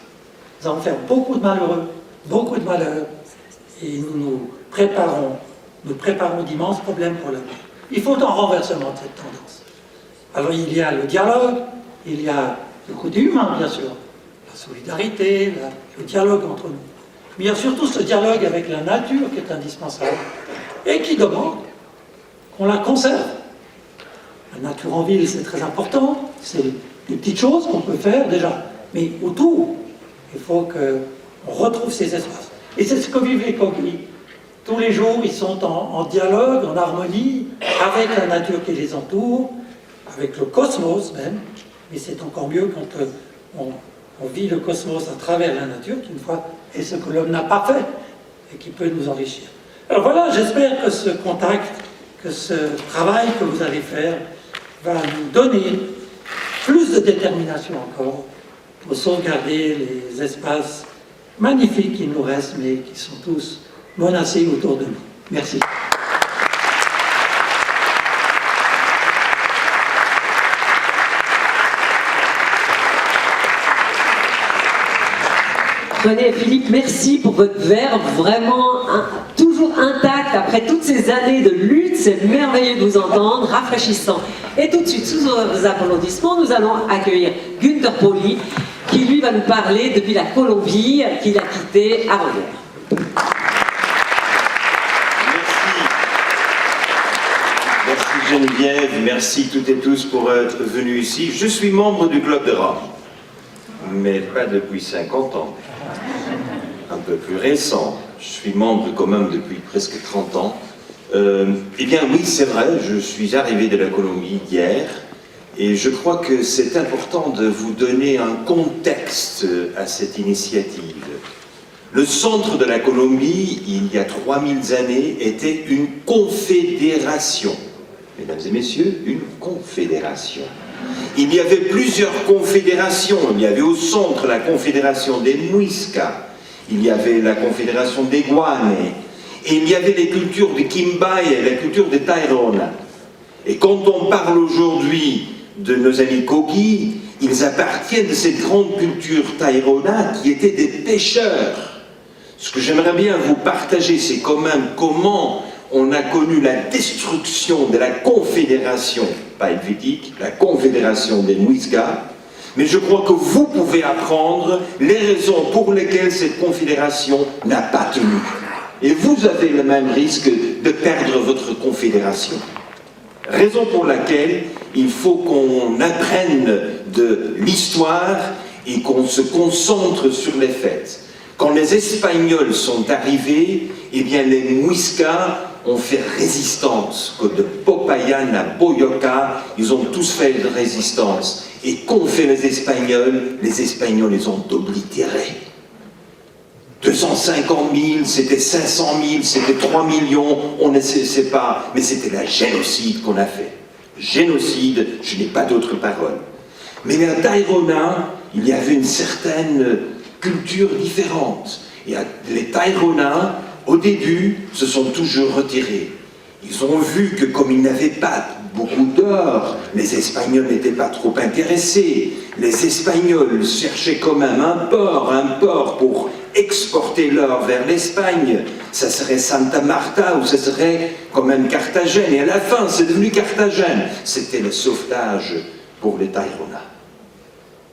Nous allons faire beaucoup de malheureux, beaucoup de malheurs, et nous préparons d'immenses problèmes pour l'avenir. Il faut un renversement de cette tendance. Alors il y a le dialogue, il y a le côté humain, bien sûr, la solidarité, le dialogue entre nous. Mais il y a surtout ce dialogue avec la nature qui est indispensable et qui demande qu'on la conserve. La nature en ville, c'est très important, c'est des petites choses qu'on peut faire déjà, mais autour, il faut qu'on retrouve ces espaces. Et c'est ce que vivent les Kogli. Tous les jours, ils sont en dialogue, en harmonie avec la nature qui les entoure, avec le cosmos même, mais c'est encore mieux quand on vit le cosmos à travers la nature, qui une fois est ce que l'homme n'a pas fait et qui peut nous enrichir. Alors voilà, j'espère que ce contact, que ce travail que vous allez faire va nous donner plus de détermination encore pour sauvegarder les espaces magnifiques qui nous restent, mais qui sont tous menacés autour de nous. Merci. René et Philippe, merci pour votre verbe vraiment toujours intact après toutes ces années de lutte. C'est merveilleux de vous entendre, rafraîchissant. Et tout de suite, sous vos applaudissements, nous allons accueillir Günther Pauli, qui lui va nous parler depuis la Colombie qu'il a quittée avant-hier. Merci Geneviève, merci toutes et tous pour être venus ici. Je suis membre du Club de Rome, mais pas depuis 50 ans. Un peu plus récent. Je suis membre quand même depuis presque 30 ans. Eh bien oui, c'est vrai, je suis arrivé de la Colombie hier, et je crois que c'est important de vous donner un contexte à cette initiative. Le centre de la Colombie, il y a 3000 années, était une confédération. Mesdames et messieurs, une confédération. Il y avait plusieurs confédérations. Il y avait au centre la confédération des Muiscas, il y avait la confédération des Guanes, et il y avait les cultures de Quimbaya et la culture de Tayrona. Et quand on parle aujourd'hui de nos amis Kogi, ils appartiennent de cette grande culture Tayrona qui étaient des pêcheurs. Ce que j'aimerais bien vous partager, c'est quand même comment on a connu la destruction de la confédération, pas helvétique, la confédération des Muiscas, mais je crois que vous pouvez apprendre les raisons pour lesquelles cette confédération n'a pas tenu. Et vous avez le même risque de perdre votre confédération. Raison pour laquelle il faut qu'on apprenne de l'histoire et qu'on se concentre sur les faits. Quand les Espagnols sont arrivés, eh bien les Muiscas ont fait résistance. De Popayan à Boyacá, ils ont tous fait de résistance. Et qu'ont fait les Espagnols? Les Espagnols les ont oblitérés. 250 000, c'était 500 000, c'était 3 millions, on ne sait pas, mais c'était la génocide qu'on a fait. Génocide, je n'ai pas d'autre parole. Mais à Tayrona, il y avait une certaine culture différente. Et les Tayrona, au début, se sont toujours retirés. Ils ont vu que comme ils n'avaient pas beaucoup d'or, les Espagnols n'étaient pas trop intéressés. Les Espagnols cherchaient quand même un port pour exporter l'or vers l'Espagne. Ça serait Santa Marta ou ça serait quand même Carthagène. Et à la fin, c'est devenu Carthagène. C'était le sauvetage pour les Tayrona.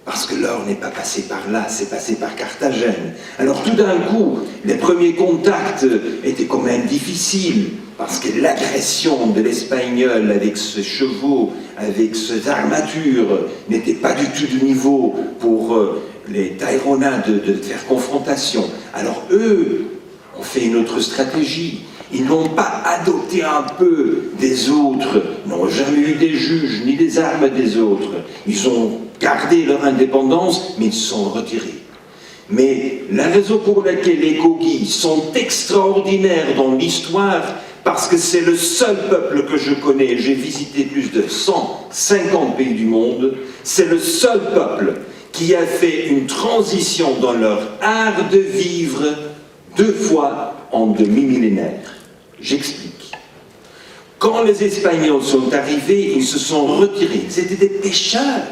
Parce que l'or n'est pas passé par là, c'est passé par Carthagène. Alors tout d'un coup, les premiers contacts étaient quand même difficiles, parce que l'agression de l'Espagnol avec ses chevaux, avec ses armatures, n'était pas du tout du niveau pour les Tayrona de faire confrontation. Alors eux ont fait une autre stratégie. Ils n'ont pas adopté un peu des autres, n'ont jamais eu des juges ni des armes des autres. Ils ont gardé leur indépendance, mais ils se sont retirés. Mais la raison pour laquelle les Kogi sont extraordinaires dans l'histoire, parce que c'est le seul peuple que je connais, j'ai visité plus de 150 pays du monde, c'est le seul peuple qui a fait une transition dans leur art de vivre 2 fois en demi-millénaire. J'explique. Quand les Espagnols sont arrivés, ils se sont retirés. C'était des pêcheurs.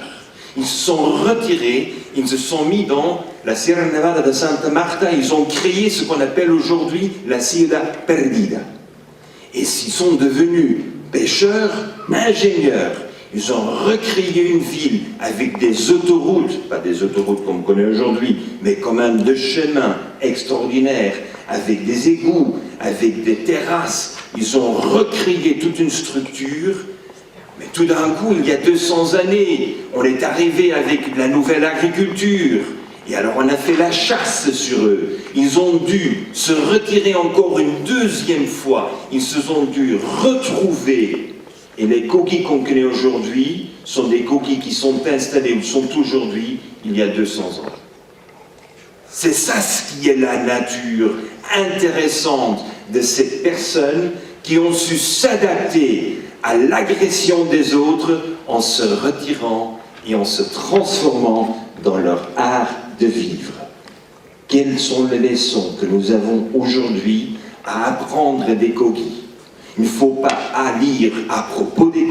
Ils se sont retirés, ils se sont mis dans la Sierra Nevada de Santa Marta, ils ont créé ce qu'on appelle aujourd'hui la Ciudad Perdida. Et ils sont devenus pêcheurs, ingénieurs. Ils ont recréé une ville avec des autoroutes, pas des autoroutes comme on connaît aujourd'hui, mais quand même de chemins extraordinaires, avec des égouts, avec des terrasses. Ils ont recréé toute une structure. Mais tout d'un coup, il y a 200 années, on est arrivé avec la nouvelle agriculture. Et alors on a fait la chasse sur eux. Ils ont dû se retirer encore une 2e fois. Ils se sont dû retrouver. Et les Kogi qu'on connaît aujourd'hui sont des Kogi qui sont installés ou sont aujourd'hui il y a 200 ans. C'est ça ce qui est la nature intéressante de ces personnes qui ont su s'adapter à l'agression des autres en se retirant et en se transformant dans leur art de vivre. Quelles sont les leçons que nous avons aujourd'hui à apprendre des Kogi? Il ne faut pas lire à propos des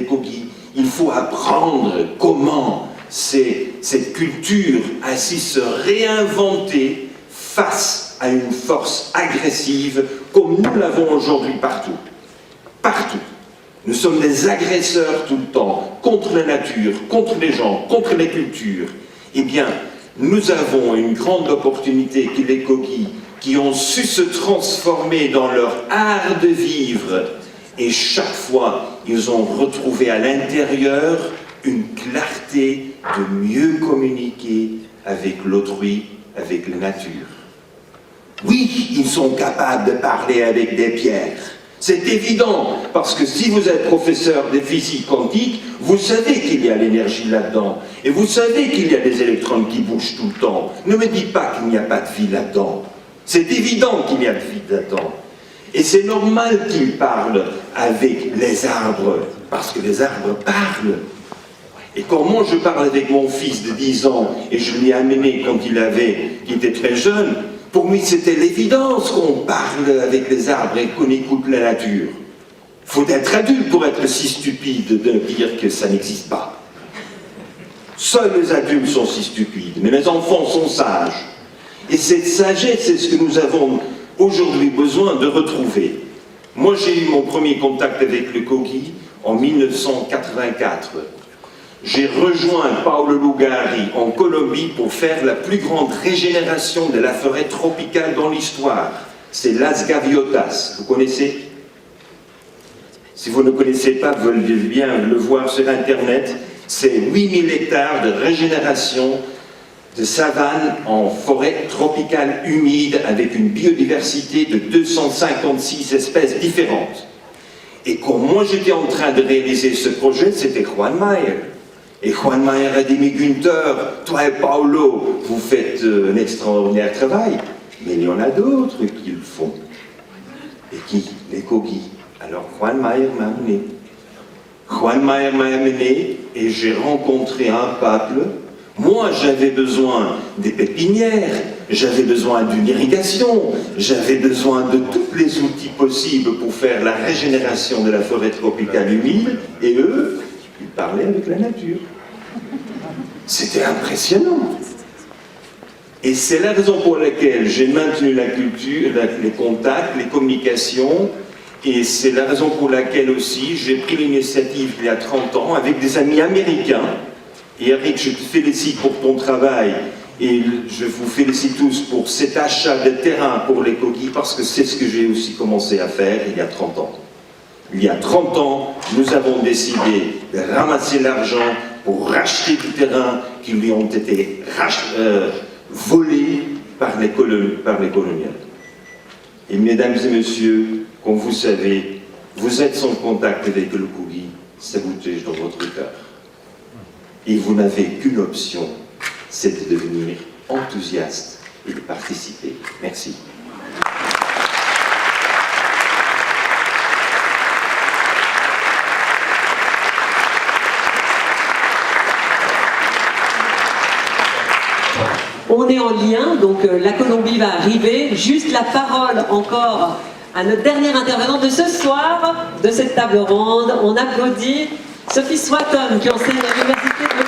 Kogi, il faut apprendre comment cette culture a su se réinventer face à une force agressive comme nous l'avons aujourd'hui partout. Partout. Nous sommes des agresseurs tout le temps, contre la nature, contre les gens, contre les cultures. Eh bien, nous avons une grande opportunité que les Kogi, qui ont su se transformer dans leur art de vivre, et chaque fois, ils ont retrouvé à l'intérieur une clarté de mieux communiquer avec l'autrui, avec la nature. Oui, ils sont capables de parler avec des pierres. C'est évident, parce que si vous êtes professeur de physique quantique, vous savez qu'il y a l'énergie là-dedans. Et vous savez qu'il y a des électrons qui bougent tout le temps. Ne me dites pas qu'il n'y a pas de vie là-dedans. C'est évident qu'il y a de vie là-dedans. Et c'est normal qu'ils parlent avec les arbres, parce que les arbres parlent. Et quand moi je parle avec mon fils de 10 ans, et je l'ai amené quand il était très jeune, pour lui, c'était l'évidence qu'on parle avec les arbres et qu'on écoute la nature. Il faut être adulte pour être si stupide de dire que ça n'existe pas. Seuls les adultes sont si stupides, mais les enfants sont sages. Et cette sagesse, c'est ce que nous avons aujourd'hui besoin de retrouver. Moi, j'ai eu mon premier contact avec le Kogi en 1984. J'ai rejoint Paulo Lugari en Colombie pour faire la plus grande régénération de la forêt tropicale dans l'histoire. C'est Las Gaviotas. Vous connaissez? Si vous ne connaissez pas, vous voulez bien le voir sur Internet. C'est 8000 hectares de régénération de savane en forêt tropicale humide avec une biodiversité de 256 espèces différentes. Et quand moi j'étais en train de réaliser ce projet, c'était Juan Mayer. Et Juan Mayer a dit, mais Günther, toi et Paulo, vous faites un extraordinaire travail, mais il y en a d'autres qui le font. Et qui? Les Kogi. Alors Juan Mayer m'a amené. Juan Mayer m'a amené et j'ai rencontré un peuple. Moi, j'avais besoin des pépinières, j'avais besoin d'une irrigation, j'avais besoin de tous les outils possibles pour faire la régénération de la forêt tropicale humide, et eux, ils parlaient avec la nature. C'était impressionnant. Et c'est la raison pour laquelle j'ai maintenu la culture, les contacts, les communications, et c'est la raison pour laquelle aussi j'ai pris l'initiative il y a 30 ans avec des amis américains. Et Eric, je te félicite pour ton travail et je vous félicite tous pour cet achat de terrain pour les Kogi parce que c'est ce que j'ai aussi commencé à faire il y a 30 ans. Il y a 30 ans, nous avons décidé de ramasser l'argent pour racheter du terrain qui lui ont été volés par les coloniaux. Et mesdames et messieurs, comme vous savez, vous êtes en contact avec le Kogi, ça vous touche dans votre cœur. Et vous n'avez qu'une option, c'est de devenir enthousiaste et de participer. Merci. On est en lien, donc la Colombie va arriver. Juste la parole encore à notre dernière intervenante de ce soir, de cette table ronde. On applaudit Sophie Swatton, qui enseigne à l'Université de